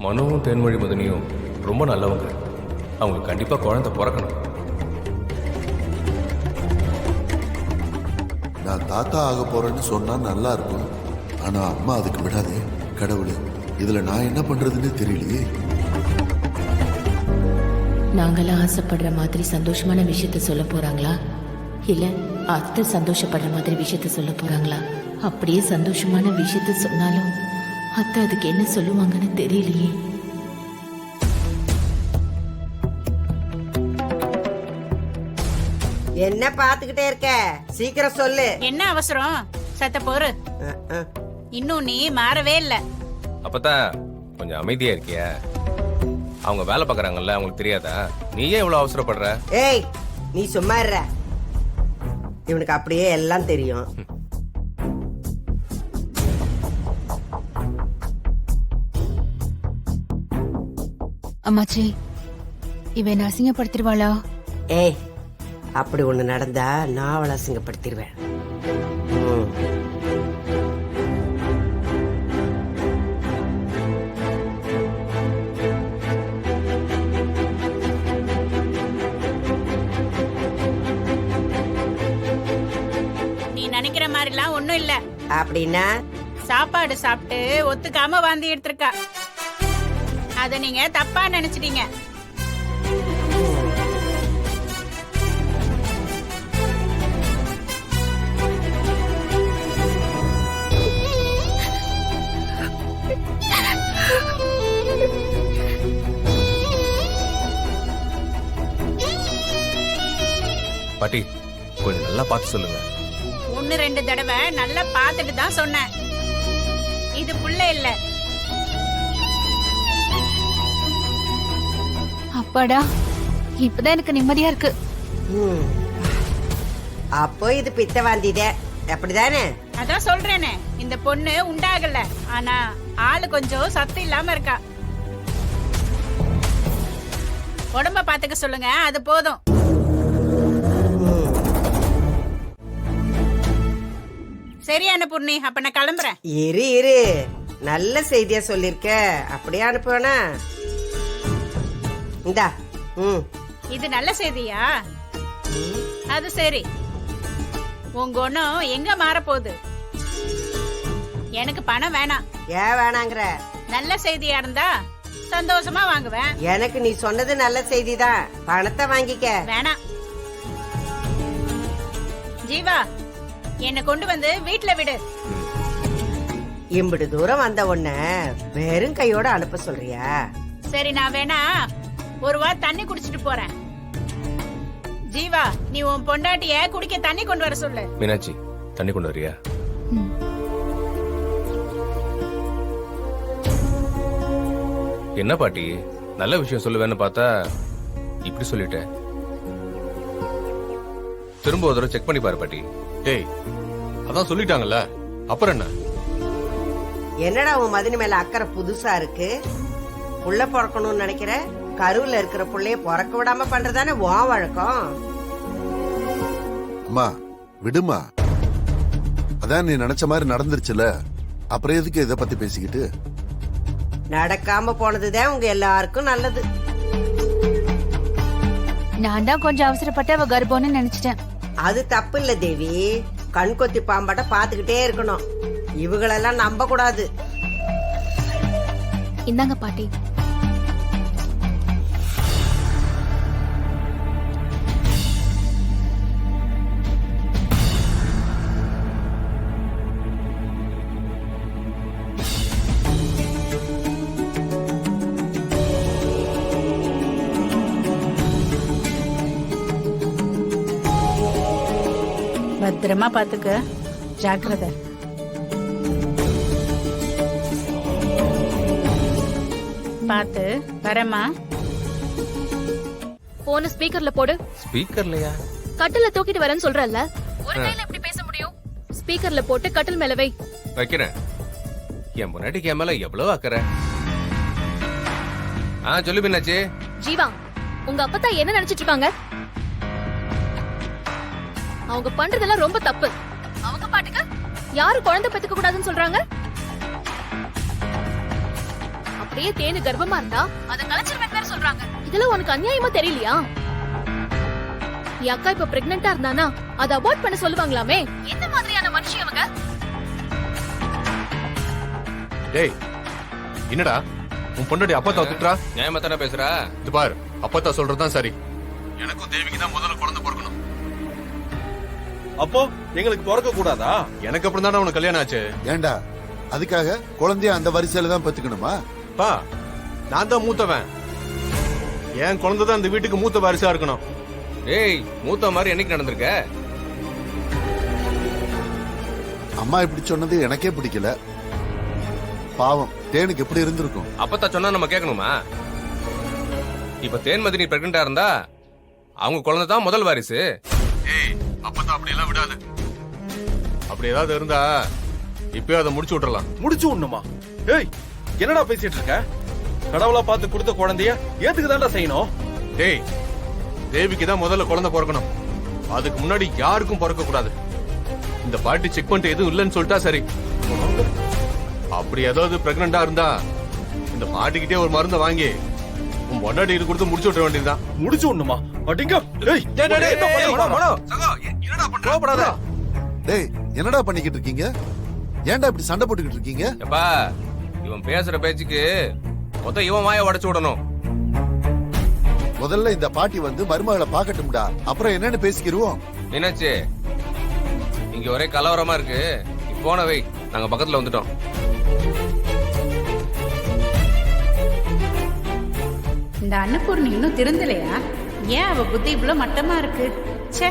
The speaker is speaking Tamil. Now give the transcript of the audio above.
மனுவும் தேன்மொழி மதனியும் ரொம்ப நல்லவங்க. அவங்களுக்கு கண்டிப்பா குழந்தை பிறக்கணும். நான் தாத்தா ஆக போறேன்னு சொன்னா நல்லா இருக்கும். ஆனா அம்மா அதுக்கு விடாதே. கடவுளே, இதுல நான் என்ன பண்றதுன்னு தெரியலையே. நாங்களாம் ஆசைப்படுற மாதிரி சந்தோஷமான விஷயத்த சொல்ல போறாங்களா, இல்ல அத்தை சந்தோஷப்படுற மாதிரி விஷயத்த சொல்ல போறாங்களா? அப்படியே சந்தோஷமான விஷயத்த சொன்னாலும் அத்தை அதுக்கு என்ன சொல்லுவாங்கன்னு தெரியலையே. என்ன பாத்துக்கிட்டே இருக்க? சீக்கிரம் சொல்லு. என்ன அவசரம்? சத்த போரு. இன்னும் நீ மாறவே இல்ல. அப்பதான் கொஞ்சம் அமைதியா இருக்கியா? அவங்க வேலை பாக்குறாங்கல்ல, அவங்களுக்கு தெரியாதா? நீ ஏன் இவ்வளவு அவசரப்படுற? ஏய், நீ சும்மா இருற. இவனுக்கு அப்படியே எல்லாம் தெரியும். அம்மாச்சி, இவ என்ன அசிங்கப்படுத்திடுவாளா? ஏய், அப்படி ஒண்ணு நடந்தா நான் அவளை அசிங்கப்படுத்திடுவேன். நீ நினைக்கிற மாதிரிலாம் ஒண்ணும் இல்ல. அப்படின்னா சாப்பாடு சாப்பிட்டு ஒத்துக்காம வாந்தி எடுத்திருக்கா. அத நீங்க தப்பா நினைச்சிட்டீங்க. பாட்டி, கொஞ்சம் நல்லா பார்த்து சொல்லுங்க. 1-2 தடவை நல்லா பார்த்துட்டு தான் சொன்னேன். இது புள்ள இல்ல. அப்பாடா, இப்பதான் எனக்கு நிம்மதியா இருக்கு. அப்போ இது பித்த வாந்திதே, அப்படிதானே? அதான் சொல்றேனே, இந்த பொண்ணு உண்டாகல. ஆனா ஆளு கொஞ்சம் சத்து இல்லாம இருக்கா. உடம்ப பாத்துக்க சொல்லுங்க, அது போதும். சரியான பூர்ணி, அப்ப நான் கிளம்புறேன். இரு, நல்ல செய்தியா சொல்லிருக்க. அப்படியே அனுப்புவேனா? இந்தா. இது நல்ல செய்தியா? அது சரி. உங்க குணம் எங்க மாற போகுது? எனக்கு பணம் வேணாம். ஏன் வேணாங்கிற? நல்ல செய்தியா இருந்தா சந்தோஷமா வாங்குவேன். எனக்கு நீ சொன்னது நல்ல செய்திதான். பணத்தை வாங்கிக்க. வேணாம். ஜீவா, என்ன கொண்டு வந்து வீட்டுல விடு. இம்புடு தூரம் வந்த உடனே வெறும் கையோட அனுப்ப சொல்றியா? சரி, நான் வேணா ஒரு வாரம் தண்ணி குடிச்சிட்டு போறேன். ஜீவா, நீ உன் பொண்டாட்டிய குடிக்க தண்ணி கொண்டு வர சொல்லு. மீனாட்சி, தண்ணி கொண்டு வரியா? என்ன பாட்டி, நல்ல விஷயம் சொல்லுவேன்னு பார்த்தா இப்படி சொல்லிட்ட. திரும்ப ஒரு தடவை செக் பண்ணி பாரு பாட்டி. டேய், அதான் சொல்லிட்டாங்கல்ல, அப்புறம் என்ன? என்னடா உன் மதினி மேல அக்கறை புதுசா இருக்கு? புள்ள பிறக்கணும்னு நினைக்கிற? கருவுல இருக்கிற புள்ளைய பிறக்க விடாம பண்றதானே உன் வழக்கம். அம்மா விடுமா, அதான் நீ நினைச்ச மாதிரி நடந்துருச்சுல, அப்புறம் எதுக்கு இதை பத்தி பேசிக்கிட்டு? நடக்காம போனதுதான் உங்க எல்லாருக்கும் நல்லது. நான் தான் கொஞ்சம் அவசரப்பட்டு அவ கர்ப்பம்னு நினைச்சிட்டேன். அது தப்பு இல்ல தேவி. கண் கொத்தி பாம்பாட்ட பாத்துக்கிட்டே இருக்கணும். இவங்களெல்லாம் நம்ப கூடாது. இந்தாங்க பாட்டி. பத்திரமா பாத்துக்க. ஜாக்கிரதை. பாத்து வரமா. போன ஸ்பீக்கர்ல போடு. ஸ்பீக்கர்லயா? கட்டில தூக்கிட்டு வரேன்னு சொல்றல்ல, ஒரு கையில எப்படி பேச முடியும்? ஸ்பீக்கர்ல போட்டு கட்டில் மேல வை. வைக்கிறேன். என் முன்னாடிக்கு என் மேல எவ்வளவு அக்கறை. சொல்லு மீனாட்சி. ஜீவா, உங்க அப்பத்தா என்ன நினைச்சிட்டு இருக்காங்க? அவங்க பண்றதெல்லாம் ரொம்ப தப்பு. அவங்க பாட்டுக்கு யாரும் குழந்தை பெத்துக்க கூடாதுன்னு சொல்றாங்க. அப்படியே தேனு கர்ப்பமா இருந்தா அத கலைச்சிருவேன் வேற சொல்றாங்க. இதெல்லாம் உனக்கு அநியாயமா தெரியலையா? என் அக்கா இப்ப பிரெக்னெண்டா இருந்தானா அத அபார்ட் பண்ண சொல்லுவாங்களாமே. என்ன மாதிரியான மனுஷன் அவங்க? டேய் என்னடா உன் பொண்டாட்டி அப்பத்தா திட்டுறா? நியாயமா தானே பேசுறா? இது பாரு, அப்பத்தா சொல்றதுதான் சரி. எனக்கும் தேவிக்கு தான் முதல்ல குழந்தை பிறக்கணும். அப்போ எங்களுக்கு பிறக்க கூடாதா? எனக்கு அப்புறம் தானே உனக்கு கல்யாணம் ஆச்சு. ஏண்டா அதுக்காக குழந்தைய அந்த வரிசையில தான் பெத்துக்கணுமா? பா, நான் தான் மூத்தவன். என் குழந்தை தான் இந்த வீட்டுக்கு மூத்த வாரிசா இருக்கணும். ஏய், மூத்த மாதிரி என்னைக்கு நடந்திருக்க? அம்மா இப்படி சொன்னது எனக்கே பிடிக்கல. பாவம் தேனுக்கு எப்படி இருந்திருக்கும்? அப்பத்தா சொன்னா நம்ம கேட்கணுமா? இப்ப தேன்மதி நீ பிரெக்னண்டா இருந்தா அவங்க குழந்தை தான் முதல் வாரிசு. ஏய், அப்பத்தா அப்படி எல்லாம் விடாது. அப்படி ஏதாவது இருந்தா இப்பவே அதை முடிச்சு விட்டுறலாம். முடிச்சு விடணுமா? ஏய், என்னடா பேசிட்டு இருக்க? கடவுளா பார்த்து கொடுத்த குழந்தைய ஏத்துக்கு தான்டா செய்யணும். டேய், தேவிக்கு தான் முதல்ல குழந்தை பிறக்கணும். அதுக்கு முன்னாடி யாருக்கும் பிறக்க கூடாது. இந்த பாட்டி செக் பண்ணிட்டு எதுவும் இல்லைன்னு சொல்லிட்டா சரி. அப்படி ஏதாவது பிரெக்னண்டா இருந்தா இந்த பாட்டிக்கிட்டே ஒரு மருந்தை வாங்கி உன் பொண்டாட்டி கொடுத்து முடிச்சு விட்ட வேண்டியதுதான். முடிச்சு விடணுமா? அடிங்க. ஏய், டேய் என்னடா பண்ணிக்கிட்டு இருக்கீங்க? ஏன்டா இப்படி சண்டை போட்டுக்கிட்டு இருக்கீங்க? எப்பா, இவன் பேசுற பேச்சுக்கு மொத்தம் இவன் வாயை உடைச்சு விடணும். முதல்ல இந்த பாட்டி வந்து மருமகளை பாக்கட்டும்டா, அப்புறம் என்னன்னு பேசிக்கிருவோம். மீனாட்சி, இங்க ஒரே கலவரமா இருக்கு. நீ போன வை, நாங்க பக்கத்துல வந்துட்டோம். இந்த அன்னபூர்ணி இன்னும் திருந்தலையா? ஏன் அவ புத்தி இவ்வளவு மட்டமா இருக்கு? ச்சே.